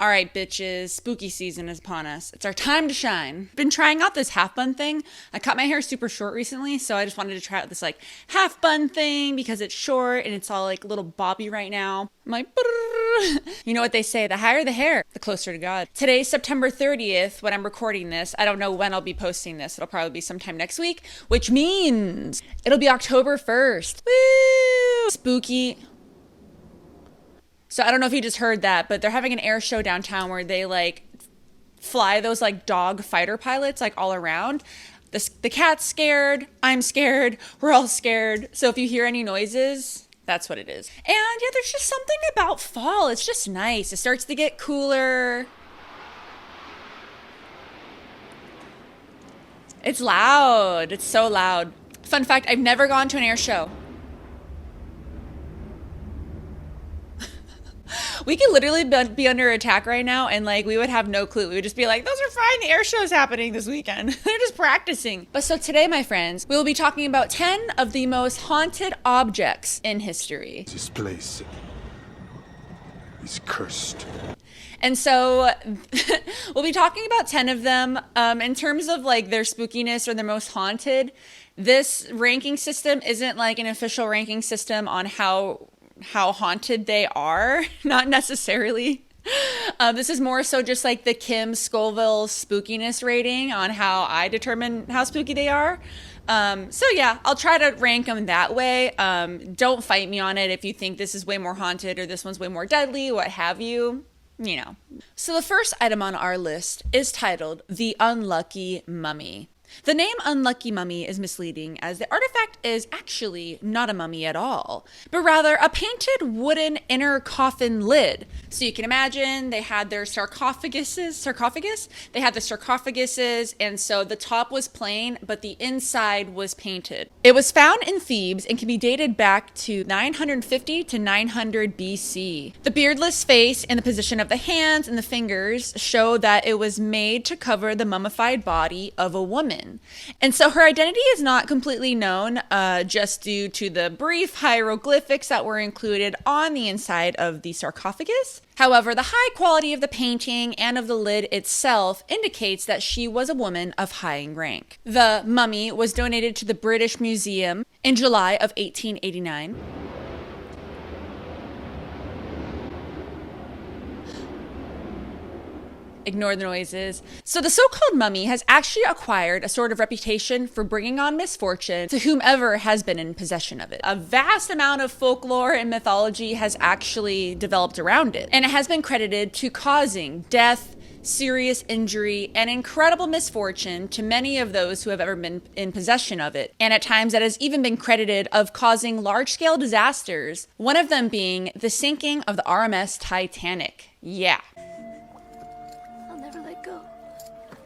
All right, bitches, spooky season is upon us. It's our time to shine. Been trying out this half bun thing. I cut my hair super short recently, so I just wanted to try out this like half bun thing because it's short and it's all like a little bobby right now. I'm like, you know what they say, the higher the hair, the closer to God. Today's September 30th when I'm recording this. I don't know when I'll be posting this. It'll probably be sometime next week, which means it'll be October 1st. Woo! Spooky. So I don't know if you just heard that, but they're having an air show downtown where they like fly those like dog fighter pilots like all around. The cat's scared. I'm scared. We're all scared. So if you hear any noises, that's what it is. And yeah, there's just something about fall. It's just nice. It starts to get cooler. It's loud. It's so loud. Fun fact, I've never gone to an air show. We could literally be under attack right now and like we would have no clue. We would just be like, those are fine, the air show's happening this weekend. They're just practicing. But so today, my friends, we will be talking about 10 of the most haunted objects in history. This place is cursed. And so we'll be talking about 10 of them. In terms of like their spookiness or their most haunted, this ranking system isn't like an official ranking system on how haunted they are, not necessarily. This is more so just like the Kim Scoville spookiness rating on how I determine how spooky they are. So yeah, I'll try to rank them that way. Don't fight me on it if you think this is way more haunted or this one's way more deadly, what have you. You know. So the first item on our list is titled The Unlucky Mummy. The name Unlucky Mummy is misleading as the artifact is actually not a mummy at all, but rather a painted wooden inner coffin lid. So you can imagine they had their sarcophagus, they had the sarcophaguses, and so the top was plain, but the inside was painted. It was found in Thebes and can be dated back to 950 to 900 BC. The beardless face and the position of the hands and the fingers show that it was made to cover the mummified body of a woman. And so her identity is not completely known, just due to the brief hieroglyphics that were included on the inside of the sarcophagus. However, the high quality of the painting and of the lid itself indicates that she was a woman of high rank. The mummy was donated to the British Museum in July of 1889. Ignore the noises. So the so-called mummy has actually acquired a sort of reputation for bringing on misfortune to whomever has been in possession of it. A vast amount of folklore and mythology has actually developed around it, and it has been credited to causing death, serious injury, and incredible misfortune to many of those who have ever been in possession of it. And at times that has even been credited of causing large-scale disasters, one of them being the sinking of the RMS Titanic. Yeah.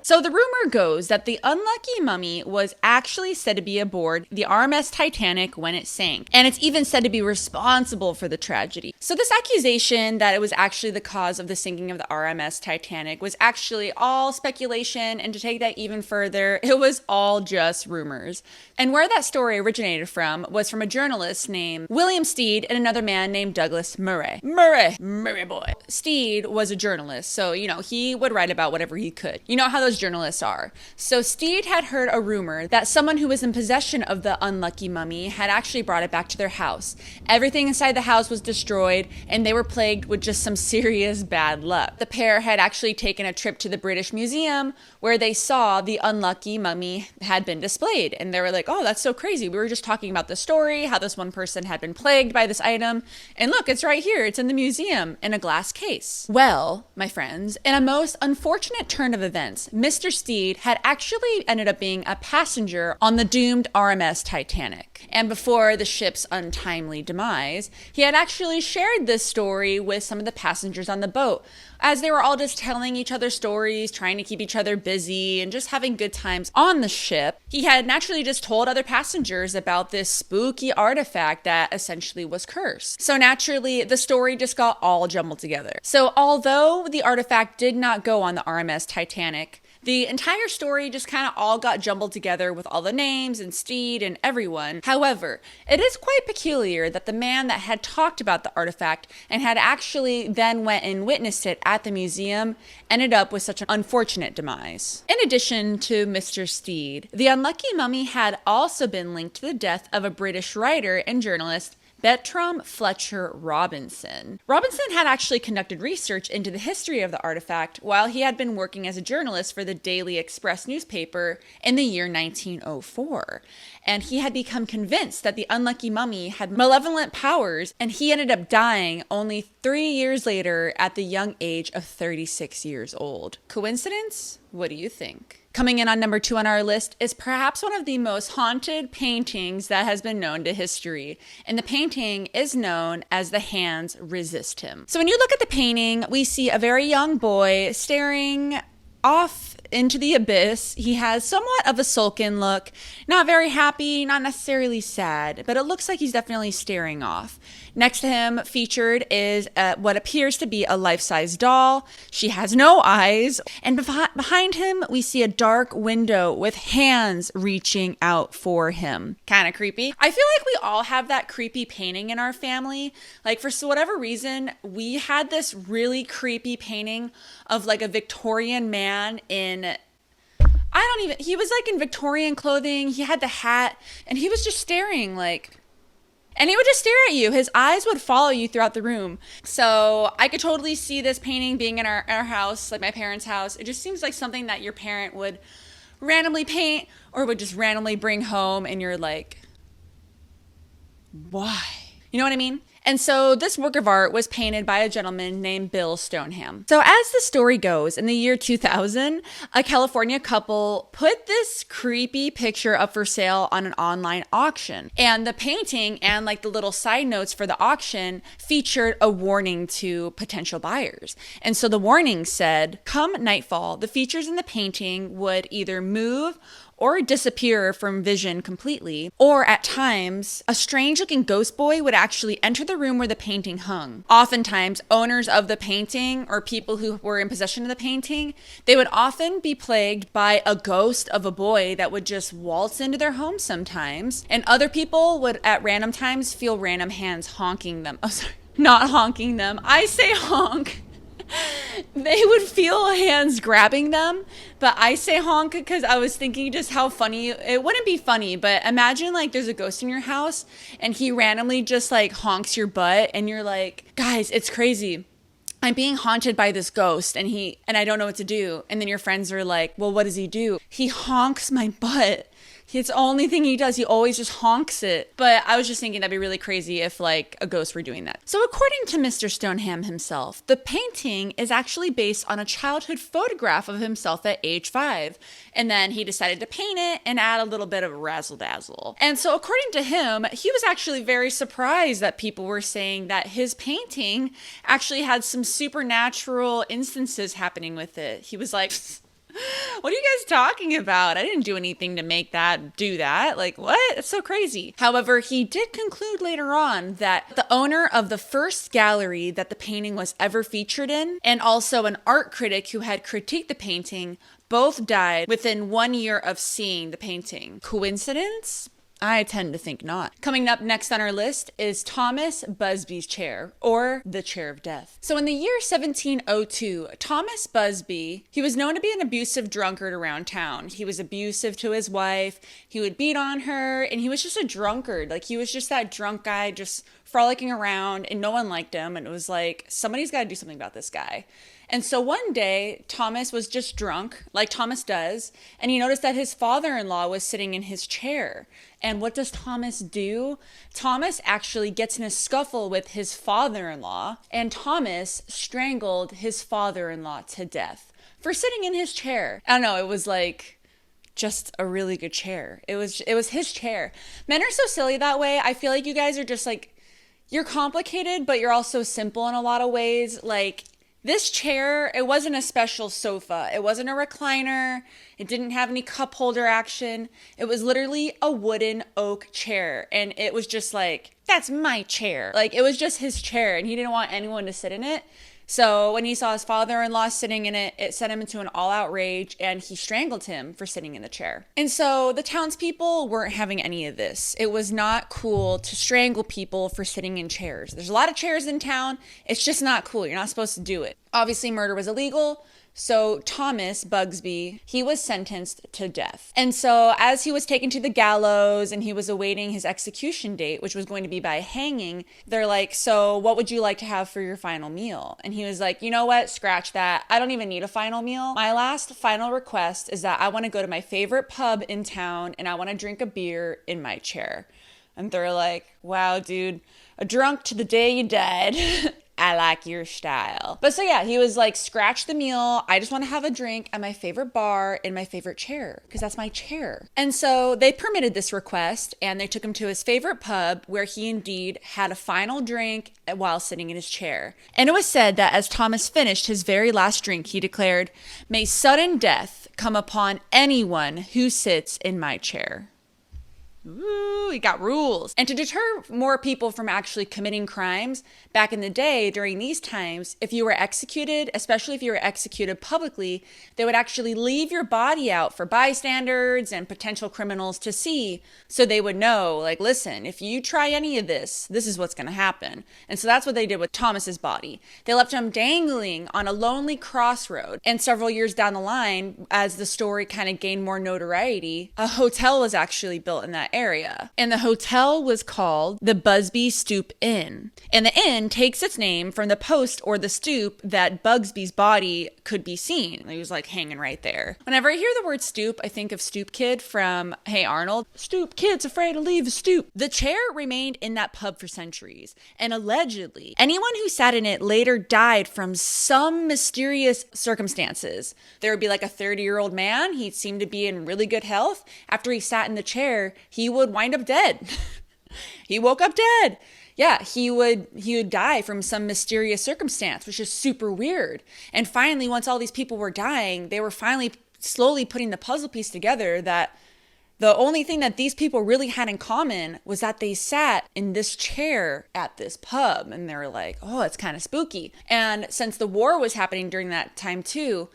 So the rumor goes that the unlucky mummy was actually said to be aboard the RMS Titanic when it sank, and it's even said to be responsible for the tragedy. So this accusation that it was actually the cause of the sinking of the RMS Titanic was actually all speculation, and to take that even further, it was all just rumors. And where that story originated from was from a journalist named William Steed and another man named Douglas Murray. Murray boy. Steed was a journalist, so, you know, he would write about whatever he could. You know how those journalists are. So Steed had heard a rumor that someone who was in possession of the unlucky mummy had actually brought it back to their house. Everything inside the house was destroyed, and they were plagued with just some serious bad luck. The pair had actually taken a trip to the British Museum where they saw the unlucky mummy had been displayed, and they were like, oh, that's so crazy. We were just talking about the story, how this one person had been plagued by this item, and look, it's right here. It's in the museum in a glass case. Well, my friends, in a most unfortunate turn of events, Mr. Steed had actually ended up being a passenger on the doomed RMS Titanic. And before the ship's untimely demise, he had actually shared this story with some of the passengers on the boat, as they were all just telling each other stories, trying to keep each other busy, and just having good times on the ship. He had naturally just told other passengers about this spooky artifact that essentially was cursed. So naturally, the story just got all jumbled together. So although the artifact did not go on the RMS Titanic, The entire story just kind of all got jumbled together with all the names and Steed and everyone. However, it is quite peculiar that the man that had talked about the artifact and had actually then went and witnessed it at the museum ended up with such an unfortunate demise. In addition to Mr. Steed, the unlucky mummy had also been linked to the death of a British writer and journalist, Bertram Fletcher Robinson. Robinson had actually conducted research into the history of the artifact while he had been working as a journalist for the Daily Express newspaper in the year 1904. And he had become convinced that the unlucky mummy had malevolent powers, and he ended up dying only 3 years later at the young age of 36 years old. Coincidence? What do you think? Coming in on number 2 on our list is perhaps one of the most haunted paintings that has been known to history. And the painting is known as The Hands Resist Him. So when you look at the painting, we see a very young boy staring off into the abyss. He has somewhat of a sullen look, not very happy, not necessarily sad, but it looks like he's definitely staring off. Next to him featured is what appears to be a life-size doll. She has no eyes. And behind him, we see a dark window with hands reaching out for him. Kind of creepy. I feel like we all have that creepy painting in our family. Like for whatever reason, we had this really creepy painting of like a Victorian man he was like in Victorian clothing. He had the hat and he was just staring and he would just stare at you. His eyes would follow you throughout the room. So I could totally see this painting being in our house, like my parents' house. It just seems like something that your parent would randomly paint or would just randomly bring home and you're like, why? You know what I mean? And so this work of art was painted by a gentleman named Bill Stoneham. So as the story goes, in the year 2000, a California couple put this creepy picture up for sale on an online auction. And the painting and like the little side notes for the auction featured a warning to potential buyers. And so the warning said, come nightfall, the features in the painting would either move or disappear from vision completely, or at times, a strange-looking ghost boy would actually enter the room where the painting hung. Oftentimes, owners of the painting or people who were in possession of the painting, they would often be plagued by a ghost of a boy that would just waltz into their home sometimes, and other people would at random times feel random hands honking them. Oh, sorry, not honking them. I say honk. They would feel hands grabbing them, but I say honk because I was thinking just how funny, it wouldn't be funny, but imagine like there's a ghost in your house and he randomly just like honks your butt and you're like, guys, it's crazy. I'm being haunted by this ghost and I don't know what to do. And then your friends are like, well, what does he do? He honks my butt. It's the only thing he does. He always just honks it. But I was just thinking that'd be really crazy if like a ghost were doing that. So according to Mr. Stoneham himself, the painting is actually based on a childhood photograph of himself at age 5. And then he decided to paint it and add a little bit of razzle dazzle. And so according to him, he was actually very surprised that people were saying that his painting actually had some supernatural instances happening with it. He was like, what are you guys talking about? I didn't do anything to make that do that. Like, what? It's so crazy. However, he did conclude later on that the owner of the first gallery that the painting was ever featured in, and also an art critic who had critiqued the painting, both died within 1 year of seeing the painting. Coincidence? I tend to think not. Coming up next on our list is Thomas Busby's chair, or the chair of death. So in the year 1702, Thomas Busby, he was known to be an abusive drunkard around town. He was abusive to his wife, he would beat on her, and he was just a drunkard. Like he was just that drunk guy just frolicking around and no one liked him. And it was like, somebody's got to do something about this guy. And so one day, Thomas was just drunk, like Thomas does, and he noticed that his father-in-law was sitting in his chair. And what does Thomas do? Thomas actually gets in a scuffle with his father-in-law, and Thomas strangled his father-in-law to death for sitting in his chair. I don't know, it was like just a really good chair. It was his chair. Men are so silly that way. I feel like you guys are just like, you're complicated, but you're also simple in a lot of ways. Like, this chair, it wasn't a special sofa. It wasn't a recliner. It didn't have any cup holder action. It was literally a wooden oak chair. And it was just like, that's my chair. Like, it was just his chair and he didn't want anyone to sit in it. So when he saw his father-in-law sitting in it, it sent him into an all-out rage, and he strangled him for sitting in the chair. And so the townspeople weren't having any of this. It was not cool to strangle people for sitting in chairs. There's a lot of chairs in town. It's just not cool. You're not supposed to do it. Obviously, murder was illegal. So Thomas Bugsby, he was sentenced to death. And so as he was taken to the gallows and he was awaiting his execution date, which was going to be by hanging, they're like, so what would you like to have for your final meal? And he was like, you know what? Scratch that. I don't even need a final meal. My last final request is that I want to go to my favorite pub in town and I want to drink a beer in my chair. And they're like, wow, dude, a drunk to the day you died. I like your style. But so yeah, he was like, scratch the meal. I just want to have a drink at my favorite bar in my favorite chair because that's my chair. And so they permitted this request and they took him to his favorite pub where he indeed had a final drink while sitting in his chair. And it was said that as Thomas finished his very last drink, he declared, "May sudden death come upon anyone who sits in my chair." Ooh, he got rules. And to deter more people from actually committing crimes, back in the day, during these times, if you were executed, especially if you were executed publicly, they would actually leave your body out for bystanders and potential criminals to see. So they would know, like, listen, if you try any of this, this is what's going to happen. And so that's what they did with Thomas's body. They left him dangling on a lonely crossroad. And several years down the line, as the story kind of gained more notoriety, a hotel was actually built in that area. And the hotel was called the Busby Stoop Inn. And the inn takes its name from the post or the stoop that Bugsby's body could be seen. He was like hanging right there. Whenever I hear the word stoop, I think of Stoop Kid from Hey Arnold. Stoop Kid's afraid to leave the stoop. The chair remained in that pub for centuries. And allegedly, anyone who sat in it later died from some mysterious circumstances. There would be like a 30-year-old man. He seemed to be in really good health. After he sat in the chair, he would wind up dead. He woke up dead. Yeah, he would die from some mysterious circumstance, which is super weird. And finally, once all these people were dying, they were finally slowly putting the puzzle piece together that the only thing that these people really had in common was that they sat in this chair at this pub. And they were like, oh, it's kind of spooky. And since the war was happening during that time too,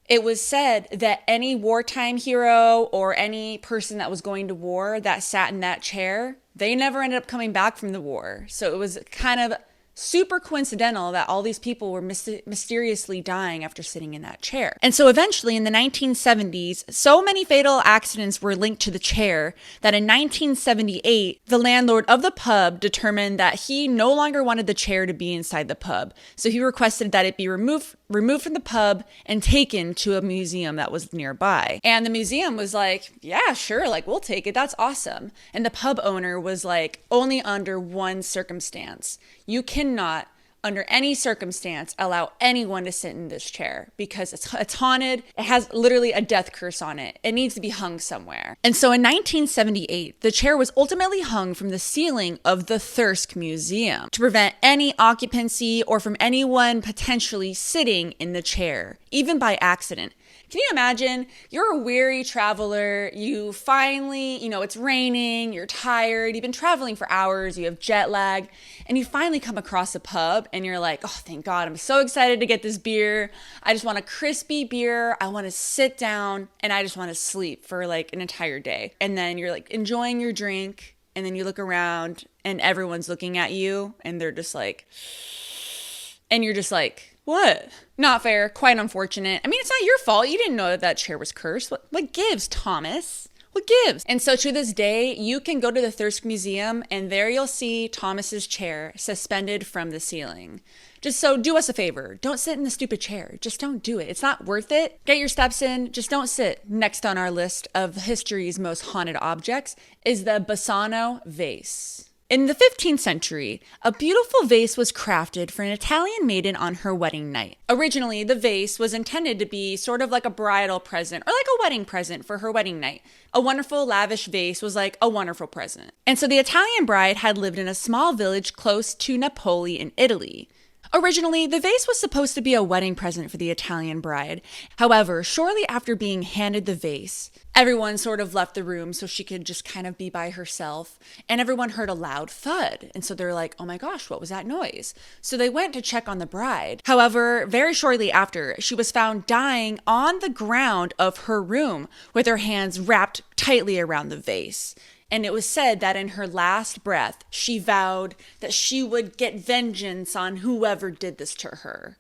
it was said that any wartime hero or any person that was going to war that sat in that chair, they never ended up coming back from the war. So it was kind of super coincidental that all these people were mysteriously dying after sitting in that chair. And so eventually in the 1970s, so many fatal accidents were linked to the chair that in 1978, the landlord of the pub determined that he no longer wanted the chair to be inside the pub. So he requested that it be removed from the pub and taken to a museum that was nearby. And the museum was like, yeah, sure, like we'll take it. That's awesome. And the pub owner was like, only under one circumstance. You cannot, under any circumstance, allow anyone to sit in this chair because it's haunted. It has literally a death curse on it. It needs to be hung somewhere. And so in 1978, the chair was ultimately hung from the ceiling of the Thirsk Museum to prevent any occupancy or from anyone potentially sitting in the chair, even by accident. Can you imagine? You're a weary traveler. You finally, it's raining, you're tired, you've been traveling for hours, you have jet lag, and you finally come across a pub and you're like, oh, thank God, I'm so excited to get this beer. I just want a crispy beer. I want to sit down and I just want to sleep for like an entire day. And then you're like enjoying your drink and then you look around and everyone's looking at you and they're just like, and you're just like, what? Not fair. Quite unfortunate. I mean, it's not your fault. You didn't know that chair was cursed. What gives, Thomas? What gives? And so to this day, you can go to the Thirsk Museum and there you'll see Thomas's chair suspended from the ceiling. Just so do us a favor. Don't sit in the stupid chair. Just don't do it. It's not worth it. Get your steps in. Just don't sit. Next on our list of history's most haunted objects is the Bassano vase. In the 15th century, a beautiful vase was crafted for an Italian maiden on her wedding night. Originally, the vase was intended to be sort of like a bridal present or like a wedding present for her wedding night. A wonderful, lavish vase was like a wonderful present. And so the Italian bride had lived in a small village close to Napoli in Italy. Originally, the vase was supposed to be a wedding present for the Italian bride. However, shortly after being handed the vase, everyone sort of left the room so she could just kind of be by herself, and everyone heard a loud thud. And so they're like, oh my gosh, what was that noise? So they went to check on the bride. However, very shortly after, she was found dying on the ground of her room with her hands wrapped tightly around the vase. And it was said that in her last breath, she vowed that she would get vengeance on whoever did this to her.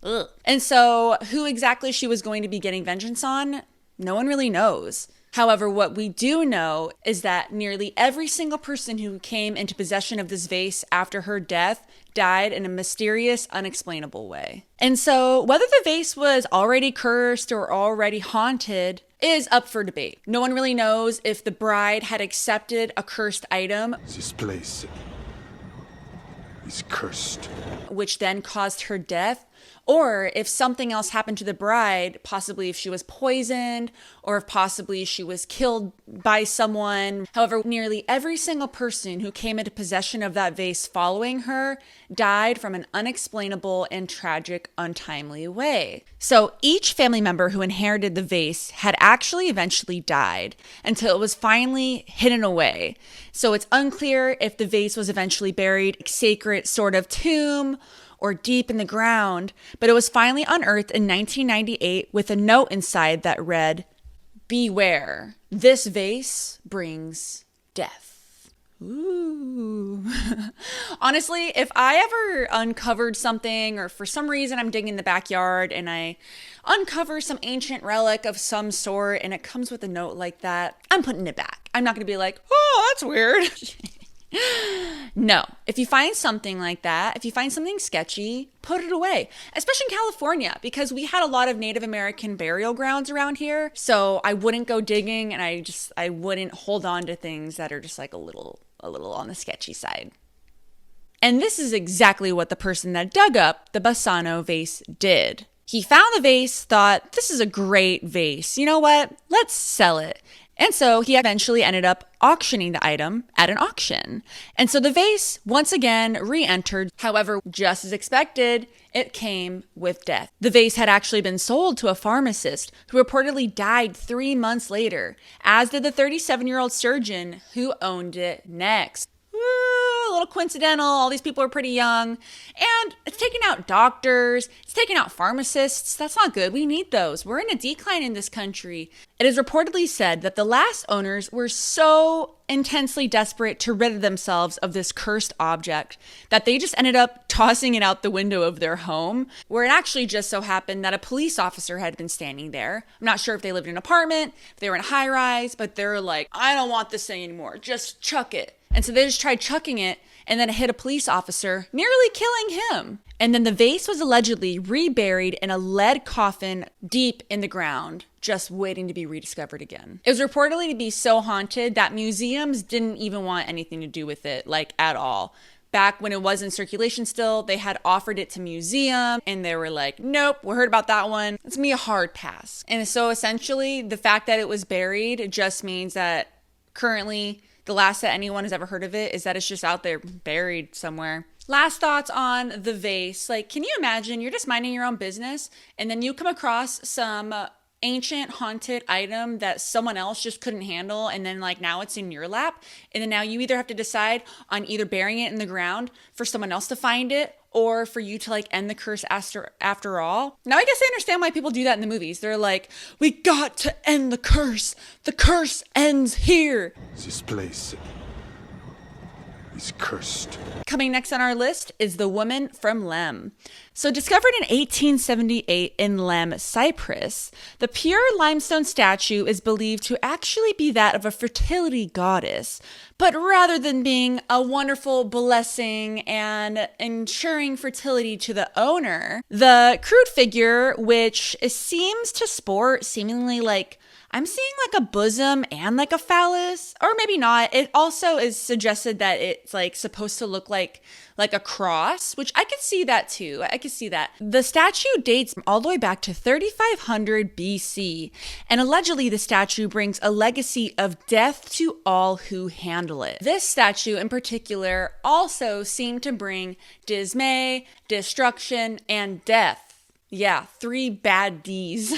Ugh. And so who exactly she was going to be getting vengeance on, no one really knows. However, what we do know is that nearly every single person who came into possession of this vase after her death died in a mysterious, unexplainable way. And so whether the vase was already cursed or already haunted is up for debate. No one really knows if the bride had accepted a cursed item, This place is cursed. which then caused her death, or if something else happened to the bride, possibly if she was poisoned, or if possibly she was killed by someone. However, nearly every single person who came into possession of that vase following her died from an unexplainable and tragic, untimely way. So each family member who inherited the vase had actually eventually died until it was finally hidden away. So it's unclear if the vase was eventually buried in a sacred sort of tomb or deep in the ground, but it was finally unearthed in 1998 with a note inside that read, "Beware, this vase brings death." Ooh. Honestly, if I ever uncovered something, or for some reason I'm digging in the backyard and I uncover some ancient relic of some sort and it comes with a note like that, I'm putting it back. I'm not going to be like, oh, that's weird. No, if you find something like that, if you find something sketchy, put it away, especially in California, because we had a lot of Native American burial grounds around here. So I wouldn't go digging, and I wouldn't hold on to things that are just like a little on the sketchy side. And this is exactly what the person that dug up the Bassano vase did. He found the vase, thought, this is a great vase. You know what? Let's sell it. And so he eventually ended up auctioning the item at an auction. And so the vase once again re-entered. However, just as expected, it came with death. The vase had actually been sold to a pharmacist who reportedly died 3 months later, as did the 37-year-old surgeon who owned it next. A little coincidental. All these people are pretty young. And it's taking out doctors. It's taking out pharmacists. That's not good. We need those. We're in a decline in this country. It is reportedly said that the last owners were so intensely desperate to rid themselves of this cursed object that they just ended up tossing it out the window of their home, where it actually just so happened that a police officer had been standing there. I'm not sure if they lived in an apartment, if they were in a high rise, but they're like, I don't want this thing anymore. Just chuck it. And so they just tried chucking it, and then it hit a police officer, nearly killing him. And then the vase was allegedly reburied in a lead coffin deep in the ground, just waiting to be rediscovered again. It was reportedly to be so haunted that museums didn't even want anything to do with it, like at all. Back when it was in circulation still, they had offered it to museum, and they were like, nope, we heard about that one. It's gonna be a hard pass. And so essentially, the fact that it was buried just means that currently, the last that anyone has ever heard of it is that it's just out there buried somewhere. Last thoughts on the vase. Like, can you imagine you're just minding your own business and then you come across some ancient haunted item that someone else just couldn't handle, and then like now it's in your lap, and then now you either have to decide on either burying it in the ground for someone else to find it, or for you to like end the curse after all. Now I guess I understand why people do that in the movies. They're like, we got to end the curse. The curse ends here. This place is cursed. Coming next on our list is the woman from Lem. So discovered in 1878 in Lem, Cyprus, the pure limestone statue is believed to actually be that of a fertility goddess. But rather than being a wonderful blessing and ensuring fertility to the owner, the crude figure, which seems to sport seemingly like I'm seeing like a bosom and like a phallus, or maybe not. It also is suggested that it's like supposed to look like a cross, which I could see that too. I could see that. The statue dates all the way back to 3500 BC, and allegedly the statue brings a legacy of death to all who handle it. This statue in particular also seemed to bring dismay, destruction, and death. Yeah, 3 bad Ds,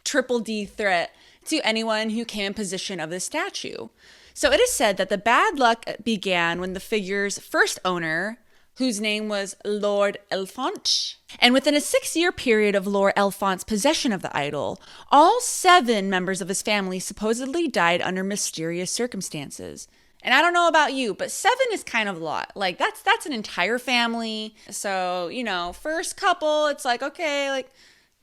triple D threat to anyone who came in possession of this statue. So it is said that the bad luck began when the figure's first owner, whose name was Lord Elfont, and within a 6-year period of Lord Elfont's possession of the idol, all 7 members of his family supposedly died under mysterious circumstances. And I don't know about you, but 7 is kind of a lot. Like that's an entire family. So, first couple, it's like, okay, like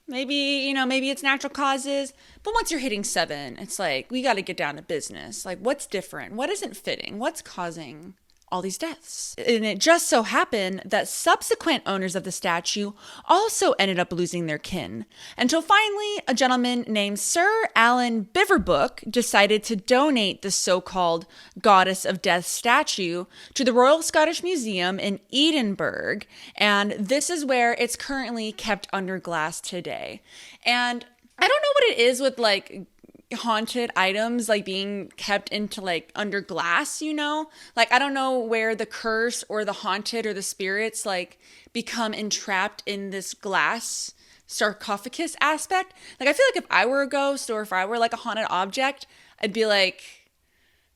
maybe it's natural causes. But once you're hitting 7, it's like, we got to get down to business. Like, what's different? What isn't fitting? What's causing all these deaths? And it just so happened that subsequent owners of the statue also ended up losing their kin, until finally a gentleman named Sir Alan Biverbook decided to donate the so-called Goddess of Death statue to the Royal Scottish Museum in Edinburgh, and this is where it's currently kept under glass today. And I don't know what it is with like haunted items like being kept into like under glass, like I don't know where the curse or the haunted or the spirits like become entrapped in this glass sarcophagus aspect. Like I feel like if I were a ghost or if I were like a haunted object, I'd be like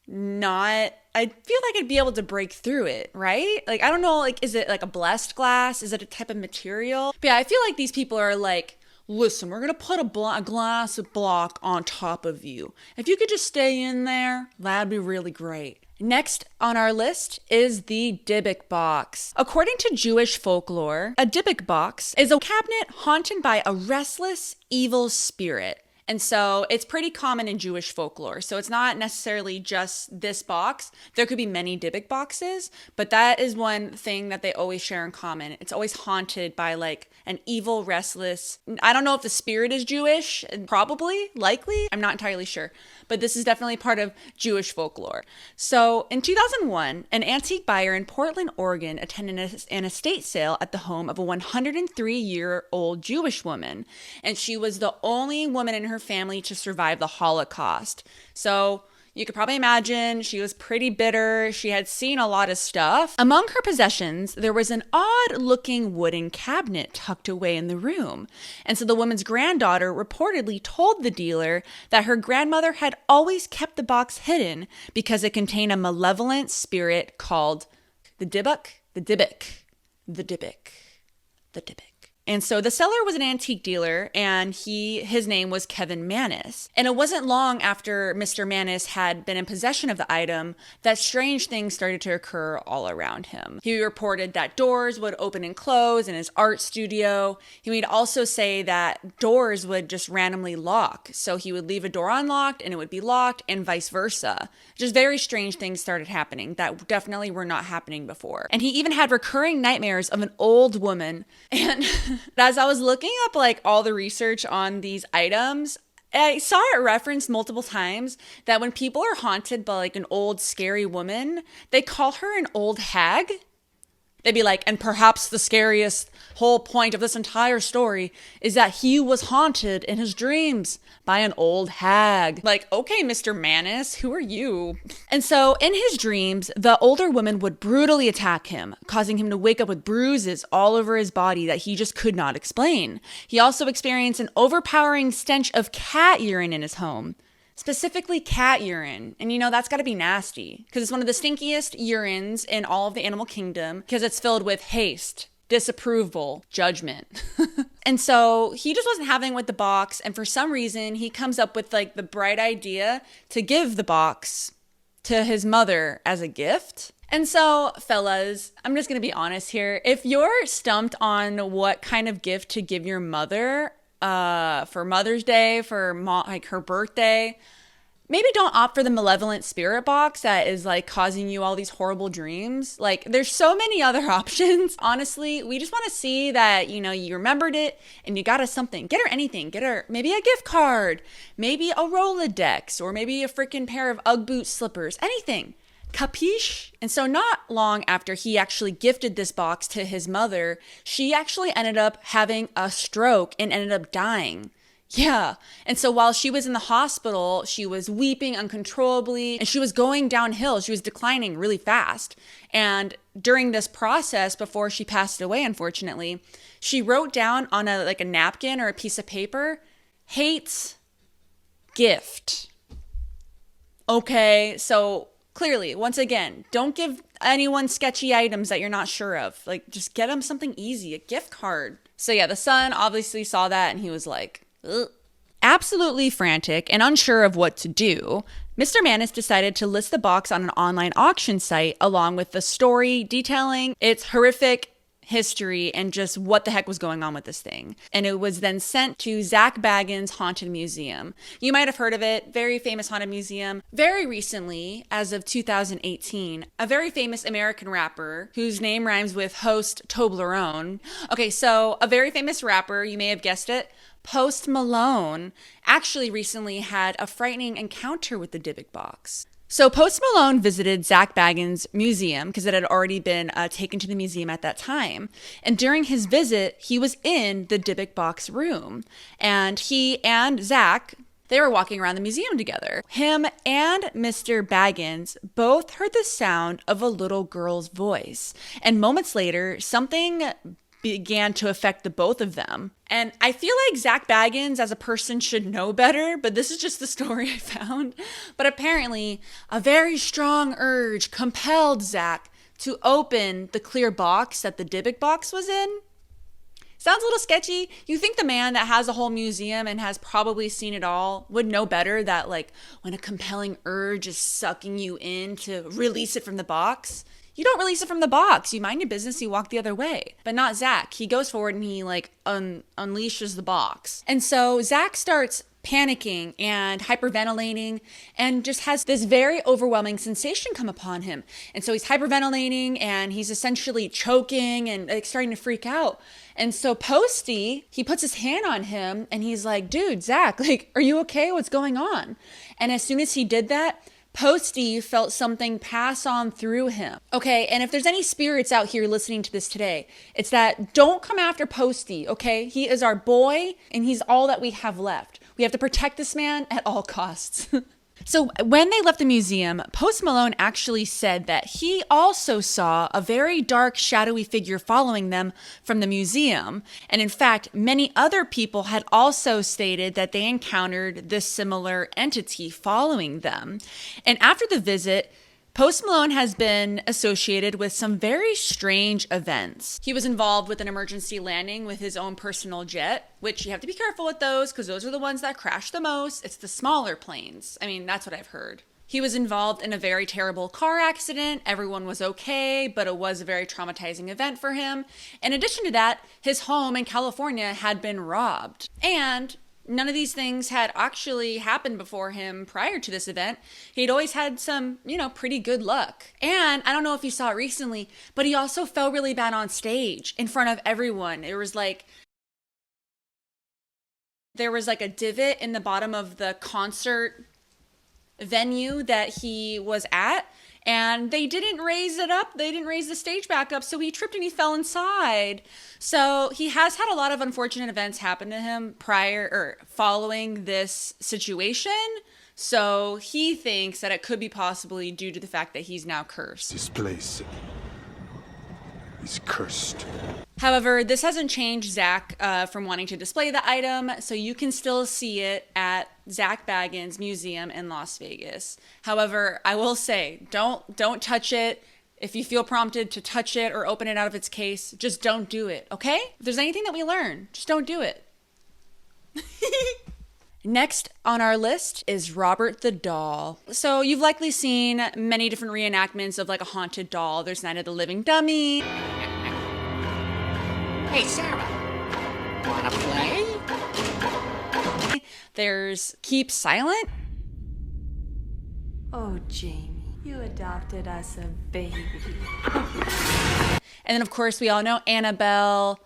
I feel like I'd be able to break through it, right? Like I don't know, like is it like a blessed glass? Is it a type of material? But yeah, I feel like these people are like, listen, we're going to put a glass block on top of you. If you could just stay in there, that'd be really great. Next on our list is the Dybbuk box. According to Jewish folklore, a Dybbuk box is a cabinet haunted by a restless, evil spirit. And so it's pretty common in Jewish folklore. So it's not necessarily just this box. There could be many Dybbuk boxes, but that is one thing that they always share in common. It's always haunted by like an evil, restless, I don't know if the spirit is Jewish, probably, likely, I'm not entirely sure. But this is definitely part of Jewish folklore. So in 2001, an antique buyer in Portland, Oregon attended an estate sale at the home of a 103-year-old Jewish woman. And she was the only woman in her family to survive the Holocaust. So you could probably imagine she was pretty bitter. She had seen a lot of stuff. Among her possessions, there was an odd-looking wooden cabinet tucked away in the room. And so the woman's granddaughter reportedly told the dealer that her grandmother had always kept the box hidden because it contained a malevolent spirit called the Dybbuk, the Dybbuk, the Dybbuk, the Dybbuk. And so the seller was an antique dealer, and his name was Kevin Mannis. And it wasn't long after Mr. Mannis had been in possession of the item that strange things started to occur all around him. He reported that doors would open and close in his art studio. He would also say that doors would just randomly lock. So he would leave a door unlocked and it would be locked, and vice versa. Just very strange things started happening that definitely were not happening before. And he even had recurring nightmares of an old woman. And as I was looking up like all the research on these items, I saw it referenced multiple times that when people are haunted by like an old scary woman, they call her an old hag. They'd be like, and perhaps the scariest whole point of this entire story is that he was haunted in his dreams by an old hag. Like, okay, Mr. Mannis, who are you? And so in his dreams, the older woman would brutally attack him, causing him to wake up with bruises all over his body that he just could not explain. He also experienced an overpowering stench of cat urine in his home. Specifically cat urine. And that's got to be nasty because it's one of the stinkiest urines in all of the animal kingdom because it's filled with haste, disapproval, judgment. And so he just wasn't having with the box. And for some reason, he comes up with like the bright idea to give the box to his mother as a gift. And so, fellas, I'm just going to be honest here. If you're stumped on what kind of gift to give your mother, for Mother's Day, for like her birthday, maybe don't opt for the malevolent spirit box that is like causing you all these horrible dreams. Like there's so many other options. Honestly, we just want to see that, you know, you remembered it and you got us something. Get her anything. Get her maybe a gift card, maybe a Rolodex, or maybe a freaking pair of Ugg boot slippers, anything. Capiche? And so not long after he actually gifted this box to his mother, she actually ended up having a stroke and ended up dying. Yeah. And so while she was in the hospital, she was weeping uncontrollably and she was going downhill. She was declining really fast. And during this process, before she passed away, unfortunately, she wrote down on a napkin or a piece of paper, "Hates gift." Okay. So clearly, once again, don't give anyone sketchy items that you're not sure of. Like, just get them something easy, a gift card. So yeah, the son obviously saw that and he was like, ugh. Absolutely frantic and unsure of what to do, Mr. Manis decided to list the box on an online auction site along with the story detailing its horrific history and just what the heck was going on with this thing. And it was then sent to Zak Bagans' Haunted Museum. You might have heard of it, very famous haunted museum. Very recently, as of 2018, a very famous American rapper whose name rhymes with host Toblerone. Okay, so a very famous rapper, you may have guessed it, Post Malone, actually recently had a frightening encounter with the Dybbuk box. So Post Malone visited Zak Bagans' museum because it had already been taken to the museum at that time. And during his visit, he was in the Dybbuk box room. And he and Zak, they were walking around the museum together. Him and Mr. Bagans both heard the sound of a little girl's voice. And moments later, something began to affect the both of them. And I feel like Zak Bagans as a person should know better, but this is just the story I found. But apparently, a very strong urge compelled Zak to open the clear box that the Dybbuk box was in. Sounds a little sketchy. You think the man that has a whole museum and has probably seen it all would know better that, like, when a compelling urge is sucking you in to release it from the box, you don't release it from the box. You mind your business, you walk the other way. But not Zak. He goes forward and he unleashes the box. And so Zak starts panicking and hyperventilating and just has this very overwhelming sensation come upon him. And so he's hyperventilating and he's essentially choking and starting to freak out. And so Posty, he puts his hand on him and he's like, "Dude, Zak, are you okay? What's going on?" And as soon as he did that, Posty felt something pass on through him. Okay, and if there's any spirits out here listening to this today, it's that don't come after Posty, okay? He is our boy, and he's all that we have left. We have to protect this man at all costs. So when they left the museum, Post Malone actually said that he also saw a very dark, shadowy figure following them from the museum. And in fact, many other people had also stated that they encountered this similar entity following them. And after the visit, Post Malone has been associated with some very strange events. He was involved with an emergency landing with his own personal jet, which you have to be careful with those because those are the ones that crash the most. It's the smaller planes. I mean, that's what I've heard. He was involved in a very terrible car accident. Everyone was okay, but it was a very traumatizing event for him. In addition to that, his home in California had been robbed. And none of these things had actually happened before him prior to this event. He'd always had some, pretty good luck. And I don't know if you saw it recently, but he also fell really bad on stage in front of everyone. There was like a divot in the bottom of the concert venue that he was at. And they didn't raise it up. They didn't raise the stage back up. So he tripped and he fell inside. So he has had a lot of unfortunate events happen to him following this situation. So he thinks that it could be possibly due to the fact that he's now cursed. This place is cursed. However, this hasn't changed Zak from wanting to display the item, so you can still see it at Zak Bagans' museum in Las Vegas. However, I will say, don't touch it. If you feel prompted to touch it or open it out of its case, just don't do it, okay? If there's anything that we learn, just don't do it. Next on our list is Robert the Doll. So you've likely seen many different reenactments of like a haunted doll. There's Night of the Living Dummy. Hey, Sarah, wanna play? There's Keep Silent. Oh, Jamie, you adopted us a baby. And then, of course, we all know Annabelle.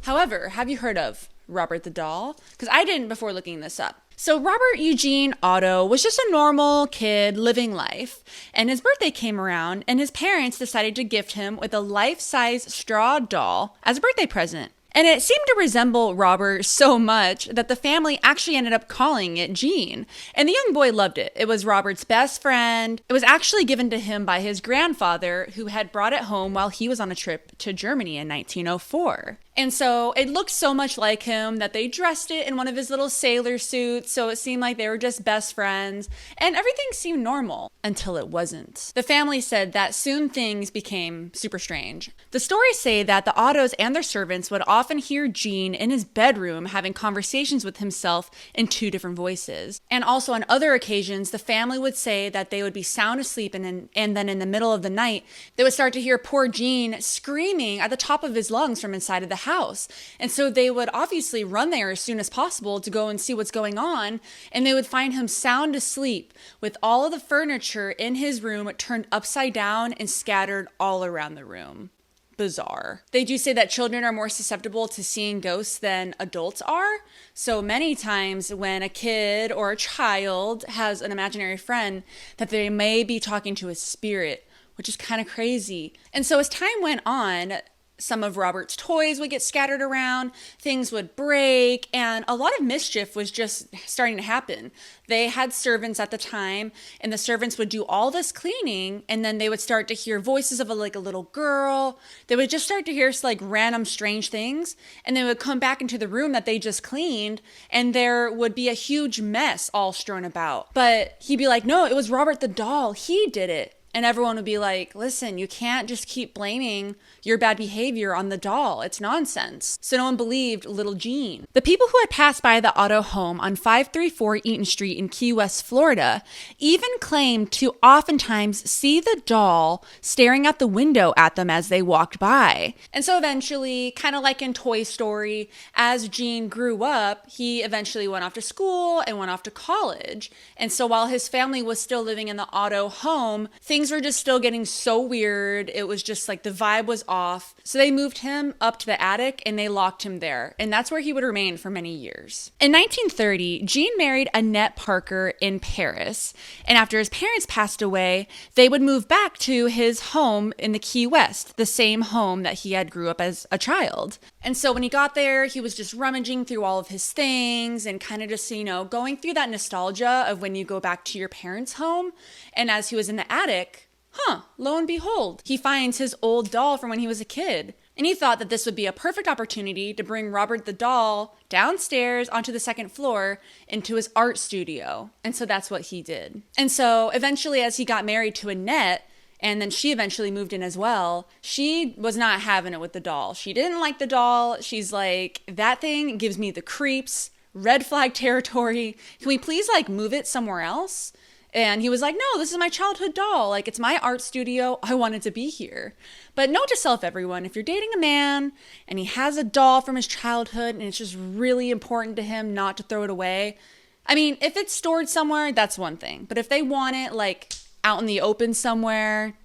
However, have you heard of Robert the Doll? Because I didn't before looking this up. So Robert Eugene Otto was just a normal kid living life, and his birthday came around, and his parents decided to gift him with a life-size straw doll as a birthday present. And it seemed to resemble Robert so much that the family actually ended up calling it Gene. And the young boy loved it. It was Robert's best friend. It was actually given to him by his grandfather, who had brought it home while he was on a trip to Germany in 1904. And so it looked so much like him that they dressed it in one of his little sailor suits, so it seemed like they were just best friends, and everything seemed normal until it wasn't. The family said that soon things became super strange. The stories say that the Ottos and their servants would often hear Gene in his bedroom having conversations with himself in two different voices. And also on other occasions, the family would say that they would be sound asleep and then in the middle of the night, they would start to hear poor Gene screaming at the top of his lungs from inside of the house. And so they would obviously run there as soon as possible to go and see what's going on, and they would find him sound asleep with all of the furniture in his room turned upside down and scattered all around the room. Bizarre. They do say that children are more susceptible to seeing ghosts than adults are. So many times when a kid or a child has an imaginary friend, that they may be talking to a spirit, which is kind of crazy. And so as time went on, some of Robert's toys would get scattered around, things would break, and a lot of mischief was just starting to happen. They had servants at the time, and the servants would do all this cleaning, and then they would start to hear voices of a little girl. They would just start to hear random strange things, and they would come back into the room that they just cleaned, and there would be a huge mess all strewn about. But he'd be like, no, it was Robert the doll. He did it. And everyone would be like, listen, you can't just keep blaming your bad behavior on the doll. It's nonsense. So no one believed little Gene. The people who had passed by the Otto home on 534 Eaton Street in Key West, Florida, even claimed to oftentimes see the doll staring out the window at them as they walked by. And so eventually, kind of like in Toy Story, as Gene grew up, he eventually went off to school and went off to college. And so while his family was still living in the Otto home, things were just still getting so weird. It was just like the vibe was off. So they moved him up to the attic and they locked him there. And that's where he would remain for many years. In 1930, Gene married Annette Parker in Paris. And after his parents passed away, they would move back to his home in the Key West, the same home that he had grew up as a child. And so when he got there, he was just rummaging through all of his things and kind of just, going through that nostalgia of when you go back to your parents' home. And as he was in the attic, lo and behold, he finds his old doll from when he was a kid. And he thought that this would be a perfect opportunity to bring Robert the doll downstairs onto the second floor into his art studio. And so that's what he did. And so eventually, as he got married to Annette, and then she eventually moved in as well, she was not having it with the doll. She didn't like the doll. She's like, that thing gives me the creeps, red flag territory. Can we please move it somewhere else? And he was like, no, this is my childhood doll. It's my art studio. I want it to be here. But note to self, everyone, if you're dating a man and he has a doll from his childhood and it's just really important to him not to throw it away. I mean, if it's stored somewhere, that's one thing. But if they want it out in the open somewhere,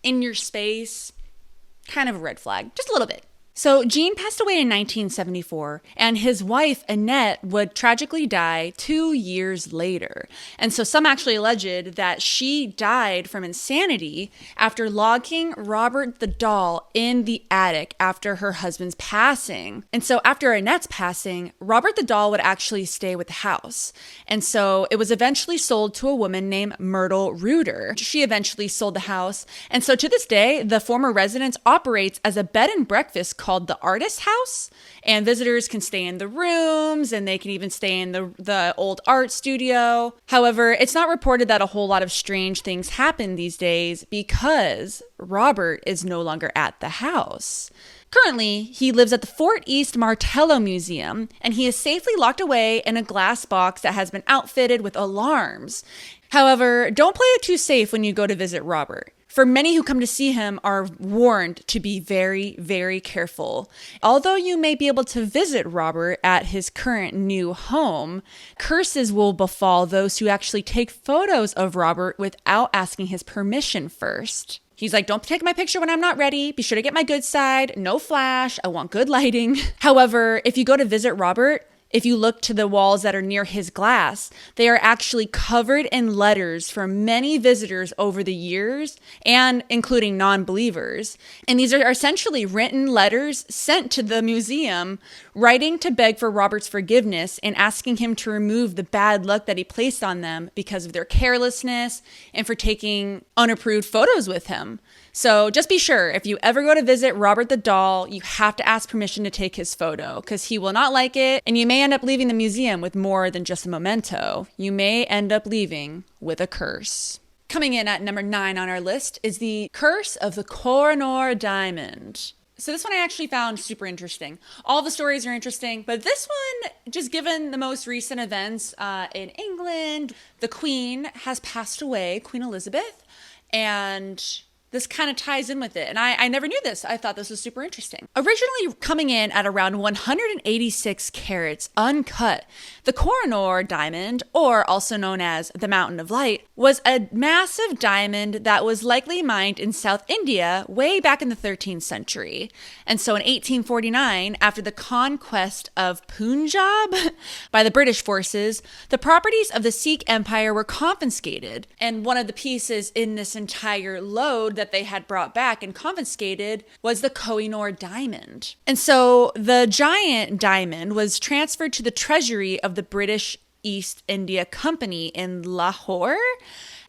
in your space, kind of a red flag, just a little bit. So Gene passed away in 1974, and his wife, Annette, would tragically die 2 years later. And so some actually alleged that she died from insanity after locking Robert the doll in the attic after her husband's passing. And so after Annette's passing, Robert the doll would actually stay with the house. And so it was eventually sold to a woman named Myrtle Reuter. She eventually sold the house. And so to this day, the former residence operates as a bed and breakfast called the Artist House, and visitors can stay in the rooms and they can even stay in the old art studio. However, it's not reported that a whole lot of strange things happen these days because Robert is no longer at the house. Currently, he lives at the Fort East Martello Museum, and he is safely locked away in a glass box that has been outfitted with alarms. However, don't play it too safe when you go to visit Robert. For many who come to see him are warned to be very, very careful. Although you may be able to visit Robert at his current new home, curses will befall those who actually take photos of Robert without asking his permission first. He's like, don't take my picture when I'm not ready. Be sure to get my good side. No flash. I want good lighting. However, if you go to visit Robert, if you look to the walls that are near his glass, they are actually covered in letters from many visitors over the years, and including non-believers. And these are essentially written letters sent to the museum, writing to beg for Robert's forgiveness and asking him to remove the bad luck that he placed on them because of their carelessness and for taking unapproved photos with him. So just be sure, if you ever go to visit Robert the doll, you have to ask permission to take his photo because he will not like it, and you may end up leaving the museum with more than just a memento. You may end up leaving with a curse. Coming in at number 9 on our list is the Curse of the Koh-i-Noor Diamond. So this one I actually found super interesting. All the stories are interesting, but this one, just given the most recent events in England, the Queen has passed away, Queen Elizabeth, and this kind of ties in with it. And I never knew this. I thought this was super interesting. Originally coming in at around 186 carats uncut, the Koh-i-Noor diamond, or also known as the Mountain of Light, was a massive diamond that was likely mined in South India way back in the 13th century. And so in 1849, after the conquest of Punjab by the British forces, the properties of the Sikh Empire were confiscated. And one of the pieces in this entire load that they had brought back and confiscated was the Koh-i-Noor diamond. And so the giant diamond was transferred to the treasury of the British East India Company in Lahore.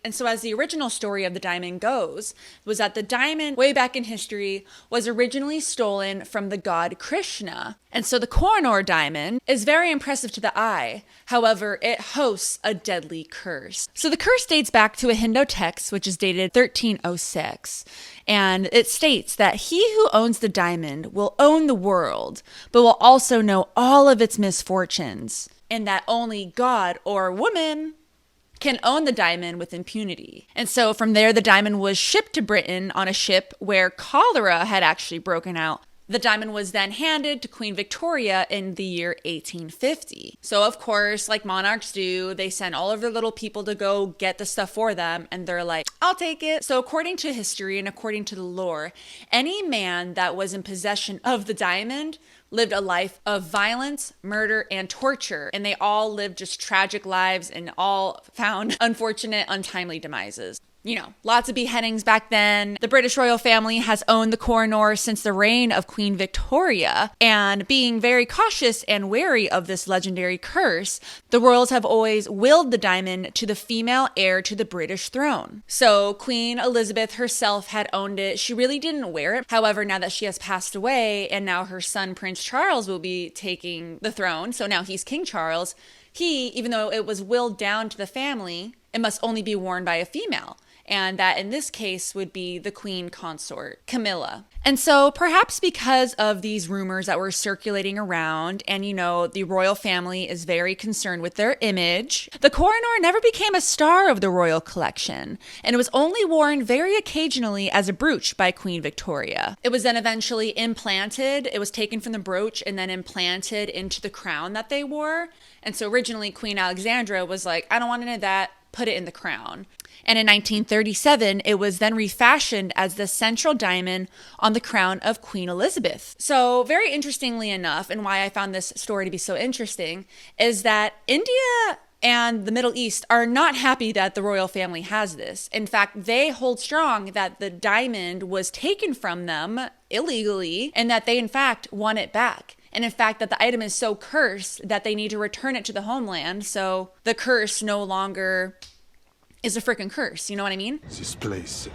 And so as the original story of the diamond goes, was that the diamond, way back in history, was originally stolen from the god Krishna. And so the Koh-i-Noor diamond is very impressive to the eye. However, it hosts a deadly curse. So the curse dates back to a Hindu text, which is dated 1306. And it states that he who owns the diamond will own the world, but will also know all of its misfortunes, and that only God or woman can own the diamond with impunity. And so from there, the diamond was shipped to Britain on a ship where cholera had actually broken out. The diamond was then handed to Queen Victoria in the year 1850. So of course, like monarchs do, they send all of their little people to go get the stuff for them, and they're like, I'll take it. So according to history and according to the lore, any man that was in possession of the diamond lived a life of violence, murder, and torture. And they all lived just tragic lives and all found unfortunate, untimely demises. You know, lots of beheadings back then. The British royal family has owned the Koh-i-Noor since the reign of Queen Victoria. And being very cautious and wary of this legendary curse, the royals have always willed the diamond to the female heir to the British throne. So Queen Elizabeth herself had owned it. She really didn't wear it. However, now that she has passed away and now her son Prince Charles will be taking the throne, so now he's King Charles, he, even though it was willed down to the family, it must only be worn by a female. And that in this case would be the queen consort, Camilla. And so perhaps because of these rumors that were circulating around, and you know, the royal family is very concerned with their image, the Koh-i-Noor never became a star of the royal collection, and it was only worn very occasionally as a brooch by Queen Victoria. It was then eventually implanted. It was taken from the brooch and then implanted into the crown that they wore. And so originally Queen Alexandra was like, I don't want any of that, put it in the crown. And in 1937, it was then refashioned as the central diamond on the crown of Queen Elizabeth. So very interestingly enough, and why I found this story to be so interesting, is that India and the Middle East are not happy that the royal family has this. In fact, they hold strong that the diamond was taken from them illegally and that they in fact want it back. And in fact, that the item is so cursed that they need to return it to the homeland. So the curse no longer is a freaking curse. You know what I mean? This place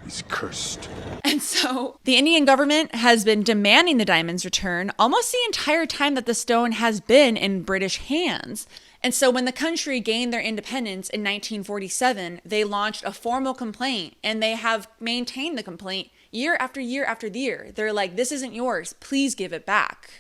is cursed. And so the Indian government has been demanding the diamond's return almost the entire time that the stone has been in British hands. And so when the country gained their independence in 1947, they launched a formal complaint, and they have maintained the complaint Year after year after year, they're like, this isn't yours. Please give it back.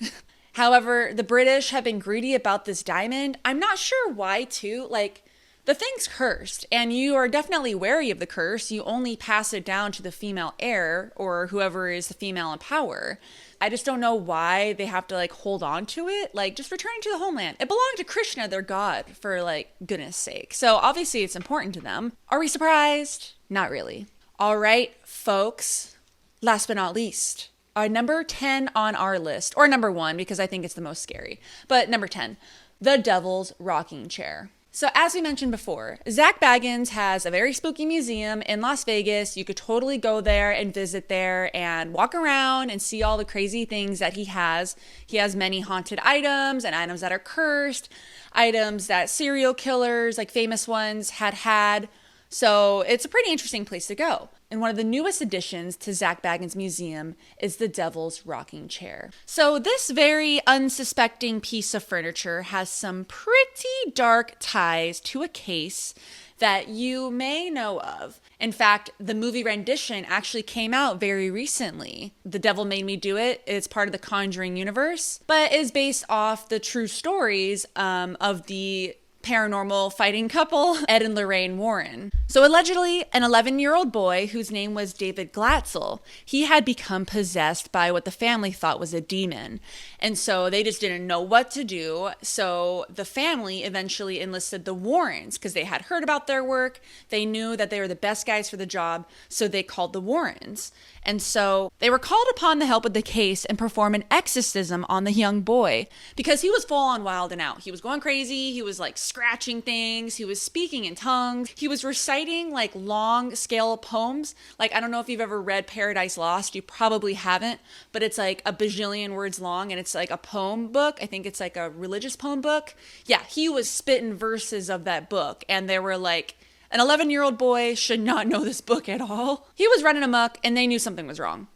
However, the British have been greedy about this diamond. I'm not sure why, too. Like, the thing's cursed, and you are definitely wary of the curse. You only pass it down to the female heir or whoever is the female in power. I just don't know why they have to like hold on to it. Like, just return it to the homeland. It belonged to Krishna, their god, for like goodness sake. So obviously it's important to them. Are we surprised? Not really. All right, folks. Last but not least, number 10 on our list, or number 1 because I think it's the most scary. But number 10, the Devil's Rocking Chair. So as we mentioned before, Zak Bagans has a very spooky museum in Las Vegas. You could totally go there and visit there and walk around and see all the crazy things that he has. He has many haunted items and items that are cursed, items that serial killers, like famous ones, had. So it's a pretty interesting place to go. And one of the newest additions to Zak Bagans' museum is the Devil's Rocking Chair. So this very unsuspecting piece of furniture has some pretty dark ties to a case that you may know of. In fact, the movie rendition actually came out very recently. The Devil Made Me Do It. It's part of the Conjuring universe, but is based off the true stories of the paranormal fighting couple, Ed and Lorraine Warren. So allegedly, an 11-year-old boy whose name was David Glatzel, he had become possessed by what the family thought was a demon. And so they just didn't know what to do. So the family eventually enlisted the Warrens because they had heard about their work. They knew that they were the best guys for the job. So they called the Warrens. And so they were called upon to help with the case and perform an exorcism on the young boy because he was full on wild and out. He was going crazy. He was like scratching things. He was speaking in tongues. He was reciting like long scale poems. Like, I don't know if you've ever read Paradise Lost. You probably haven't, but it's like a bajillion words long and it's like a poem book. I think it's like a religious poem book. Yeah, he was spitting verses of that book. And they were like, an 11-year-old boy should not know this book at all. He was running amok and they knew something was wrong.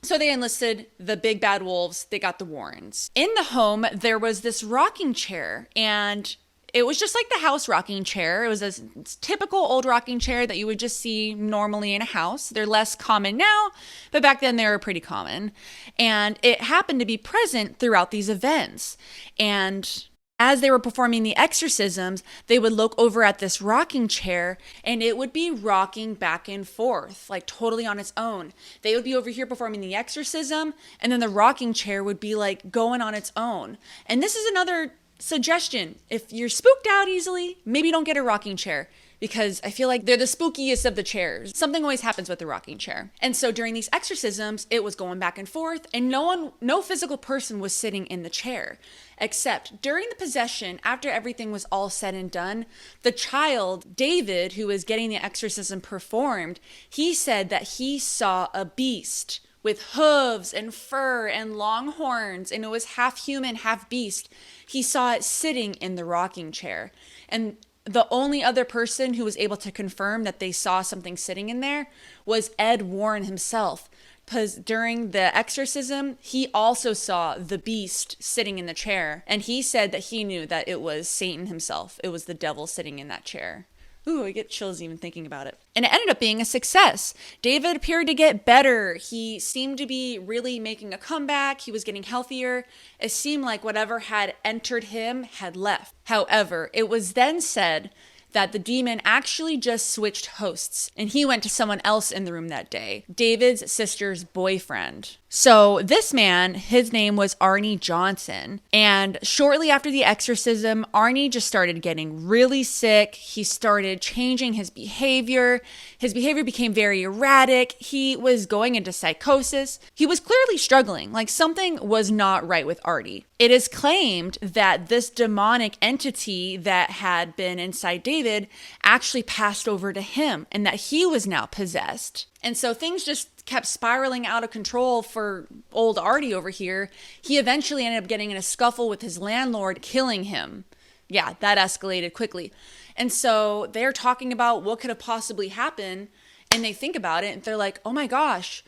So they enlisted the big bad wolves. They got the Warrens. In the home, there was this rocking chair and it was just like the house rocking chair. It was a typical old rocking chair that you would just see normally in a house. They're less common now, but back then they were pretty common. And it happened to be present throughout these events. And as they were performing the exorcisms, they would look over at this rocking chair and it would be rocking back and forth, like totally on its own. They would be over here performing the exorcism and then the rocking chair would be like going on its own. And this is another suggestion. If you're spooked out easily, maybe don't get a rocking chair because I feel like they're the spookiest of the chairs. Something always happens with the rocking chair. And so during these exorcisms, it was going back and forth and no physical person was sitting in the chair. Except during the possession, after everything was all said and done, the child, David, who was getting the exorcism performed, he said that he saw a beast with hooves and fur and long horns, and it was half human, half beast. He saw it sitting in the rocking chair. And the only other person who was able to confirm that they saw something sitting in there was Ed Warren himself. Because during the exorcism, he also saw the beast sitting in the chair. And he said that he knew that it was Satan himself. It was the devil sitting in that chair. Ooh, I get chills even thinking about it. And it ended up being a success. David appeared to get better. He seemed to be really making a comeback. He was getting healthier. It seemed like whatever had entered him had left. However, it was then said that the demon actually just switched hosts and he went to someone else in the room that day, David's sister's boyfriend. So this man, his name was Arnie Johnson. And shortly after the exorcism, Arnie just started getting really sick. He started changing his behavior. His behavior became very erratic. He was going into psychosis. He was clearly struggling, like something was not right with Arnie. It is claimed that this demonic entity that had been inside David actually passed over to him and that he was now possessed. And so things just kept spiraling out of control for old Artie over here. He eventually ended up getting in a scuffle with his landlord, killing him. Yeah, that escalated quickly. And so they're talking about what could have possibly happened. And they think about it and they're like, oh my gosh,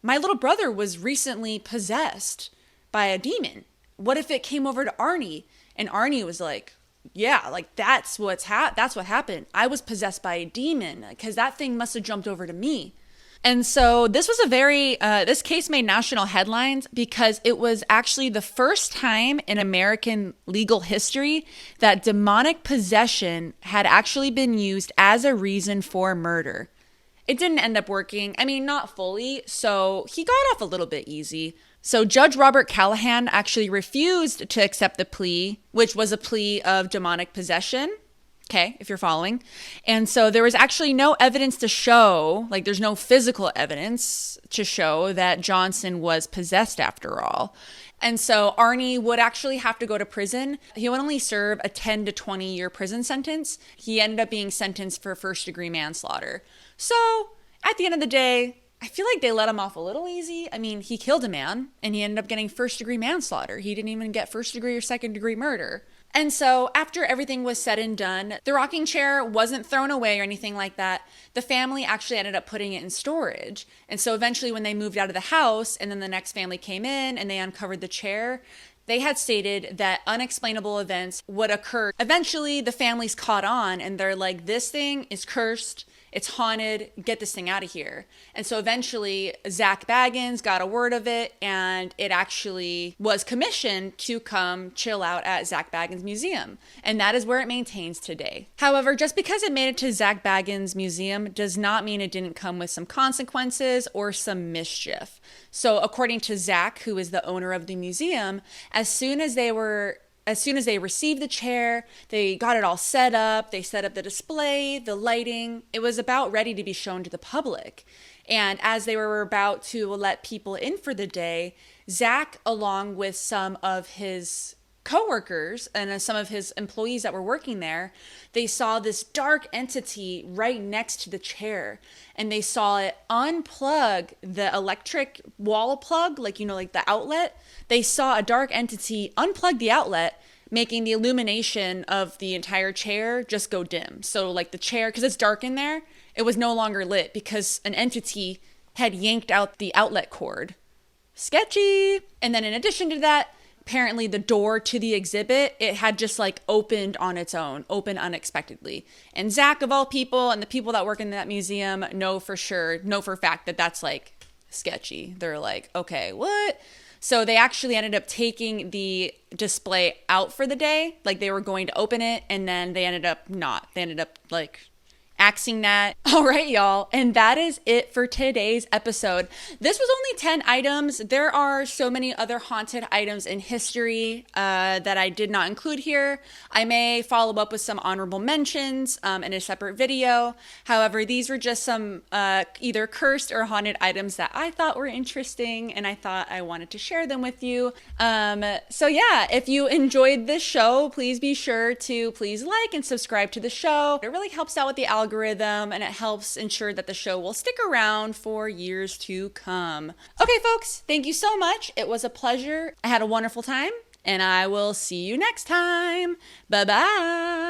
my little brother was recently possessed by a demon. What if it came over to Arnie? And Arnie was like, yeah, like that's what happened. I was possessed by a demon because that thing must have jumped over to me. And so this was a very, this case made national headlines because it was actually the first time in American legal history that demonic possession had actually been used as a reason for murder. It didn't end up working. I mean, not fully, so he got off a little bit easy. So Judge Robert Callahan actually refused to accept the plea, which was a plea of demonic possession. Okay, if you're following. And so there was actually no evidence to show, like there's no physical evidence to show that Johnson was possessed after all. And so Arnie would actually have to go to prison. He would only serve a 10 to 20 year prison sentence. He ended up being sentenced for first-degree manslaughter. So at the end of the day, I feel like they let him off a little easy. I mean, he killed a man and he ended up getting first-degree manslaughter. He didn't even get first-degree or second-degree murder. And so after everything was said and done, the rocking chair wasn't thrown away or anything like that. The family actually ended up putting it in storage. And so eventually when they moved out of the house and then the next family came in and they uncovered the chair, they had stated that unexplainable events would occur. Eventually the families caught on and they're like, this thing is cursed. It's haunted. Get this thing out of here. And so eventually Zach Baggins got a word of it and it actually was commissioned to come chill out at Zach Baggins Museum. And that is where it maintains today. However, just because it made it to Zach Baggins Museum does not mean it didn't come with some consequences or some mischief. So according to Zach, who is the owner of the museum, as soon as they received the chair, they got it all set up, they set up the display, the lighting, it was about ready to be shown to the public. And as they were about to let people in for the day, Zach, along with some of his coworkers and some of his employees that were working there, they saw this dark entity right next to the chair. And they saw it unplug the electric wall plug, like the outlet. They saw a dark entity unplug the outlet, making the illumination of the entire chair just go dim. So like the chair, because it's dark in there, it was no longer lit because an entity had yanked out the outlet cord. Sketchy. And then in addition to that, apparently the door to the exhibit, it had just like opened on its own, opened unexpectedly. And Zach, of all people, and the people that work in that museum know for a fact that that's like sketchy. They're like, okay, what? So they actually ended up taking the display out for the day. Like they were going to open it and then they ended up not. They ended up like axing that. All right, y'all. And that is it for today's episode. This was only 10 items. There are so many other haunted items in history that I did not include here. I may follow up with some honorable mentions in a separate video. However, these were just some either cursed or haunted items that I thought were interesting and I thought I wanted to share them with you. So yeah, if you enjoyed this show, please be sure to please like and subscribe to the show. It really helps out with the algorithm and it helps ensure that the show will stick around for years to come. Okay, folks, thank you so much. It was a pleasure. I had a wonderful time and I will see you next time. Bye-bye.